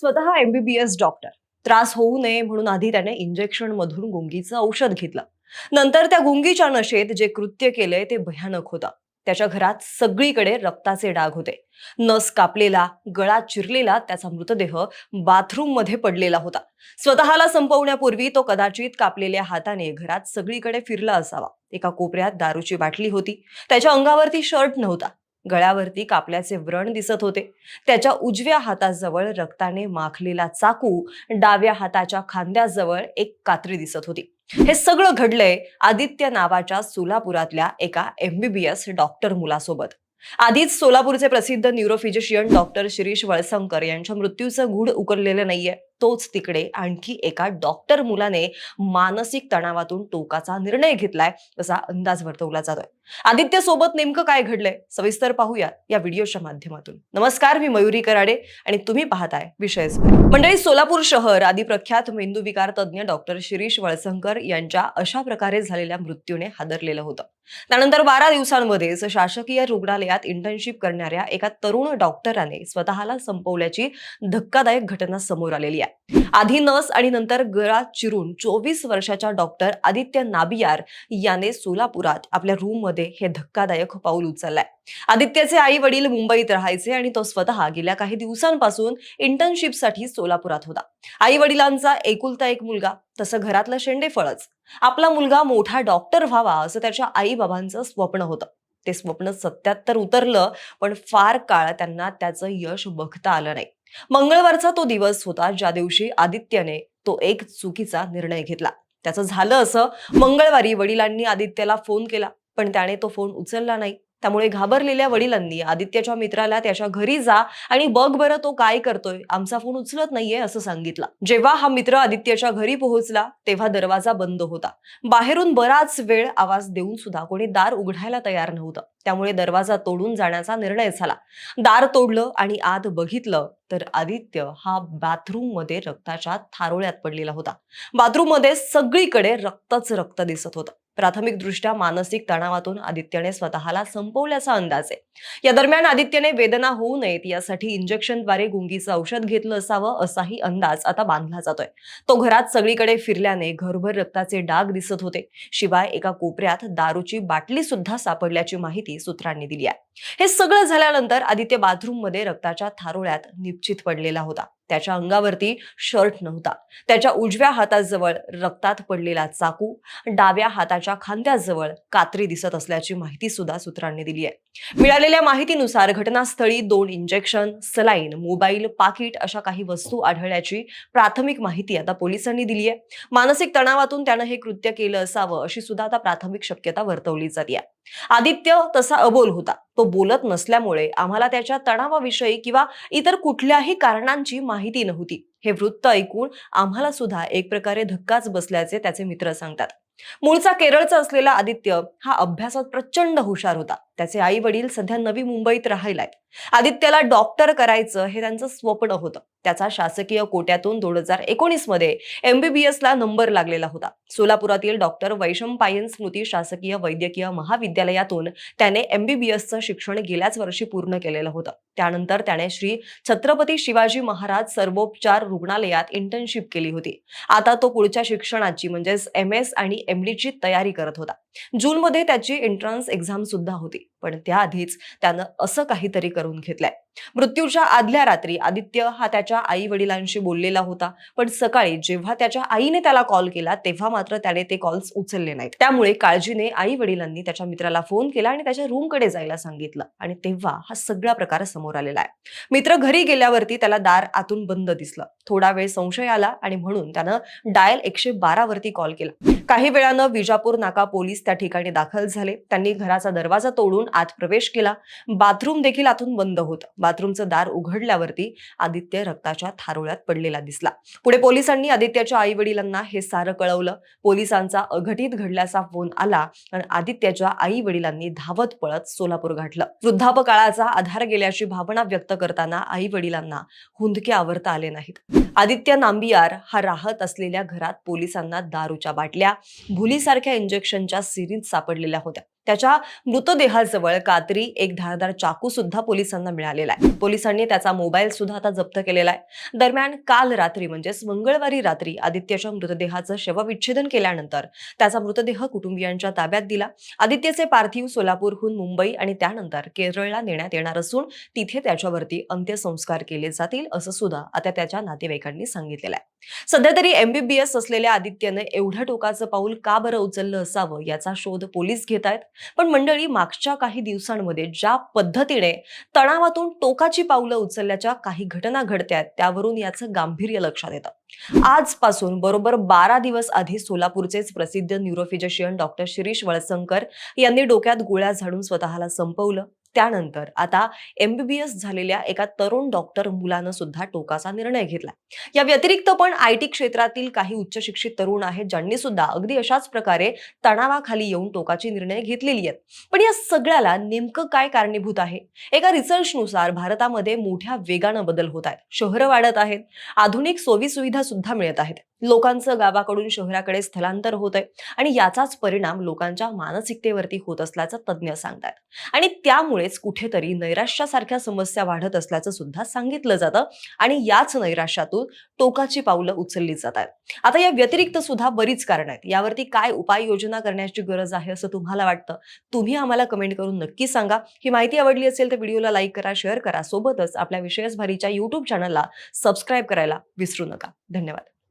स्वतः MBBS doctor. त्रास होऊ नये म्हणून आधी त्याने इंजेक्शन मधून गुंगीचं औषध घेतलं. नंतर त्या गुंगीच्या नशेत जे कृत्य केलंय ते भयानक होतं. त्याच्या घरात सगळीकडे रक्ताचे डाग होते. नस कापलेला, गळा चिरलेला त्याचा मृतदेह बाथरूम मध्ये पडलेला होता. स्वतःला संपवण्यापूर्वी तो कदाचित कापलेल्या हाताने घरात सगळीकडे फिरला असावा. एका कोपऱ्यात दारूची बाटली होती. त्याच्या अंगावरती शर्ट नव्हता. गळ्यावरती कापल्याचे व्रण दिसत होते. त्याच्या उजव्या हाताजवळ रक्ताने माखलेला चाकू, डाव्या हाताच्या खांद्याजवळ एक कात्री दिसत होती. हे सगळं घडलंय आदित्य नावाच्या सोलापुरातल्या एका एमबीबीएस डॉक्टर मुलासोबत. आधीच सोलापूरचे प्रसिद्ध न्यूरोफिजिशियन डॉक्टर शिरीष वळसंकर यांच्या मृत्यूचं गूढ उकललेलं नाहीये. तोच तिकडे आणखी एका डॉक्टर मुलाने मानसिक तणावातून टोकाचा निर्णय घेतलाय असा अंदाज वर्तवला जातोय. आदित्य सोबत नेमकं काय घडलंय सविस्तर पाहूया या व्हिडिओच्या माध्यमातून. नमस्कार, मी मयुरी कराडे आणि तुम्ही पाहताय विषयच मंडळी. सोलापूर शहर आदी प्रख्यात मेंदूविकार तज्ज्ञ डॉक्टर शिरीष वळसंकर यांच्या अशा प्रकारे झालेल्या मृत्यूने हादरलेलं होतं. त्यानंतर 12 दिवसांमध्येच शासकीय रुग्णालयात इंटर्नशिप करणाऱ्या एका तरुण डॉक्टराने स्वतःला संपवल्याची धक्कादायक घटना समोर आलेली आहे. आधी नस आणि नंतर गळा चिरून 24 वर्षाच्या डॉक्टर आदित्य नाबियार याने सोलापुरात आपल्या रूम मध्ये हे धक्कादायक पाऊल उचललंय. आदित्यचे आई वडील मुंबईत राहायचे आणि तो स्वतः गेल्या काही दिवसांपासून इंटर्नशिपसाठी सोलापुरात होता. आई वडिलांचा एकुलता एक मुलगा, तसं घरातलं शेंडेफळच. आपला मुलगा मोठा डॉक्टर व्हावा असं त्याच्या आई बाबांचं स्वप्न होतं. ते स्वप्न सत्यात तर उतरलं, पण फार काळ त्यांना त्याचं यश बघता आलं नाही. मंगळवारचा तो दिवस होता ज्या दिवशी आदित्यने तो एक चुकीचा निर्णय घेतला. त्याचं झालं असं, मंगळवारी वडिलांनी आदित्यला फोन केला, पण त्याने तो फोन उचलला नाही. त्यामुळे घाबरलेल्या वडिलांनी आदित्यच्या मित्राला त्याच्या घरी जा आणि बघ बरं तो काय करतोय, आमचा फोन उचलत नाहीये असं सांगितलं. जेव्हा हा मित्र आदित्यच्या घरी पोहोचला तेव्हा दरवाजा बंद होता. बाहेरून बराच वेळ आवाज देऊन सुद्धा कोणी दार उघडायला तयार नव्हतं. त्यामुळे दरवाजा तोडून जाण्याचा निर्णय झाला. दार तोडलं आणि आत बघितलं तर आदित्य हा बाथरूम मध्ये रक्ताच्या थारोळ्यात पडलेला होता. बाथरूम मध्ये सगळीकडे रक्तच रक्त दिसत होतं. प्राथमिक दृष्ट्या मानसिक तणावातून आदित्यने स्वतःला संपवल्याचा अंदाज आहे. या दरम्यान आदित्यने वेदना होऊ नयेत यासाठी इंजेक्शनद्वारे गुंगीचं औषध घेतलं असावं असाही अंदाज आता बांधला जातोय. तो घरात सगळीकडे फिरल्याने घरभर रक्ताचे डाग दिसत होते. शिवाय एका कोपऱ्यात दारूची बाटली सुद्धा सापडल्याची माहिती सूत्रांनी दिली आहे. हे सगळं झाल्यानंतर आदित्य बाथरूम मध्ये रक्ताच्या थारोळ्यात निश्चित पडलेला होता. त्याच्या अंगावरती शर्ट नव्हता. त्याच्या उजव्या हाताजवळ रक्तात पडलेला चाकू, डाव्या हाताच्या खांद्याजवळ कात्री दिसत असल्याची माहिती सुद्धा सूत्रांनी दिली आहे. मिळालेल्या माहितीनुसार घटनास्थळी 2 इंजेक्शन, सलाईन, मोबाईल, पाकिट अशा काही वस्तू आढळल्याची प्राथमिक माहिती आता पोलिसांनी दिली आहे. मानसिक तणावातून त्यानं हे कृत्य केलं असावं अशी सुद्धा आता प्राथमिक शक्यता वर्तवली जाते. आदित्य तसा अबोल होता. तो बोलत नसल्यामुळे आम्हाला त्याच्या तणावाविषयी किंवा इतर कुठल्याही कारणांची माहिती नव्हती. हे वृत्त ऐकून आम्हाला सुद्धा एक प्रकारे धक्काच बसल्याचे त्याचे मित्र सांगतात. मूळचा केरळचा असलेला आदित्य हा अभ्यासात प्रचंड हुशार होता. त्याचे आई वडील सध्या नवी मुंबईत राहिलाय. आदित्यला डॉक्टर करायचं हे त्यांचं स्वप्न होतं. त्याचा शासकीय कोट्यातून 2019 मध्ये एमबीबीएस ला नंबर लागलेला होता. सोलापुरातील डॉक्टर वैशंपायन स्मृती शासकीय वैद्यकीय महाविद्यालयातून त्याने एमबीबीएसचं शिक्षण गेल्याच वर्षी पूर्ण केलेलं होतं. त्यानंतर त्याने श्री छत्रपती शिवाजी महाराज सर्वोपचार रुग्णालयात इंटर्नशिप केली होती. आता तो पुढच्या शिक्षणाची म्हणजेच MS आणि MD ची तयारी करत होता. जूनमध्ये त्याची एंट्रन्स एक्झाम सुद्धा होती. पण त्याआधीच त्यानं असं काहीतरी करून घेतलंय. मृत्यूच्या आदल्या रात्री आदित्य हा त्याच्या आई वडिलांशी बोललेला होता. पण सकाळी जेव्हा त्याच्या आईने त्याला कॉल केला तेव्हा मात्र त्याने ते कॉल्स उचलले नाहीत. त्यामुळे काळजीने आई वडिलांनी त्याच्या मित्राला फोन केला आणि त्याच्या रूम कडे जायला सांगितलं. आणि तेव्हा हा सगळा प्रकार समोर आलेला आहे. मित्र घरी गेल्यावरती त्याला दार आतून बंद दिसलं. थोडा वेळ संशय आला आणि म्हणून त्यानं डायल 112 वरती कॉल केला. काही वेळानं विजापूर नाका पोलीस त्या ठिकाणी दाखल झाले. त्यांनी घराचा दरवाजा तोडून आत प्रवेश केला. बाथरूम देखील आतून बंद होतं. बाथरूमचं दार उघडल्यावरती आदित्य रक्ताच्या थारोळ्यात पडलेला दिसला. पुढे पोलिसांनी आदित्यच्या आई वडिलांना हे सारं कळवलं. पोलिसांचा अघटित घडल्याचा फोन आला आणि आदित्यच्या आई वडिलांनी धावत पळत सोलापूर गाठलं. वृद्धापकाळाचा आधार गेल्याची भावना व्यक्त करताना आई वडिलांना हुंदके आवरता आले नाहीत. आदित्य नांबियार हा राहत असलेल्या घरात पोलिसांना दारूच्या बाटल्या, भुलीसारख्या इंजेक्शनच्या सिरींज सापडलेल्या होत्या. त्याच्या मृतदेहाजवळ कात्री, एक धारदार चाकू सुद्धा पोलिसांना मिळालेला आहे. पोलिसांनी त्याचा मोबाईल सुद्धा आता जप्त केलेला आहे. दरम्यान काल रात्री म्हणजेच मंगळवारी रात्री आदित्यच्या मृतदेहाचं शवविच्छेदन केल्यानंतर त्याचा मृतदेह कुटुंबियांच्या ताब्यात दिला. आदित्यचे पार्थिव सोलापूरहून मुंबई आणि त्यानंतर केरळला नेण्यात येणार असून तिथे त्याच्यावरती अंत्यसंस्कार केले जातील असं सुद्धा आता त्याच्या नातेवाईकांनी सांगितलेलं आहे. सध्या तरी MBBS असलेल्या आदित्यने एवढं टोकाचं पाऊल का बरं उचललं असावं याचा शोध पोलीस घेत आहेत. पण मंडळी, मागच्या काही दिवसांमध्ये ज्या पद्धतीने तणावातून टोकाची पावलं उचलल्याच्या काही घटना घडत्यात त्यावरून याचं गांभीर्य लक्षात येतं. आजपासून बरोबर 12 दिवस आधी सोलापूरचेच प्रसिद्ध न्यूरोफिजिशियन डॉक्टर शिरीष वळसंकर यांनी डोक्यात गोळ्या झाडून स्वतःला संपवलं. त्यानंतर आता MBBS झालेल्या एका तरुण डॉक्टर मुलानं सुद्धा टोकाचा निर्णय घेतला. या व्यतिरिक्त पण IT क्षेत्रातील काही उच्च शिक्षित तरुण आहेत ज्यांनी सुद्धा अगदी अशाच प्रकारे तणावाखाली येऊन टोकाची निर्णय घेतलेली आहेत. पण या सगळ्याला नेमकं काय कारणीभूत आहे? एका रिसर्चनुसार भारतामध्ये मोठ्या वेगानं बदल होत आहेत. शहरं वाढत आहेत, आधुनिक सोयीसुविधा सुद्धा मिळत आहेत. लोकांचं गावाकडून शहराकडे स्थलांतर होत आहे आणि याचाच परिणाम लोकांच्या मानसिकतेवरती होत असल्याचं तज्ज्ञ सांगतात. आणि त्यामुळेच कुठेतरी नैराश्यासारख्या समस्या वाढत असल्याचं सुद्धा सांगितलं जातं आणि याच नैराश्यातून टोकाची पावलं उचलली जात आहेत. आता या व्यतिरिक्त सुद्धा बरीच कारणं आहेत. यावरती काय उपाययोजना करण्याची गरज आहे असं तुम्हाला वाटतं? तुम्ही आम्हाला कमेंट करून नक्की सांगा. ही माहिती आवडली असेल तर व्हिडिओला लाईक करा, शेअर करा. सोबतच आपल्या विषयच भारीच्या YouTube चॅनलला सबस्क्राईब करायला विसरू नका. धन्यवाद.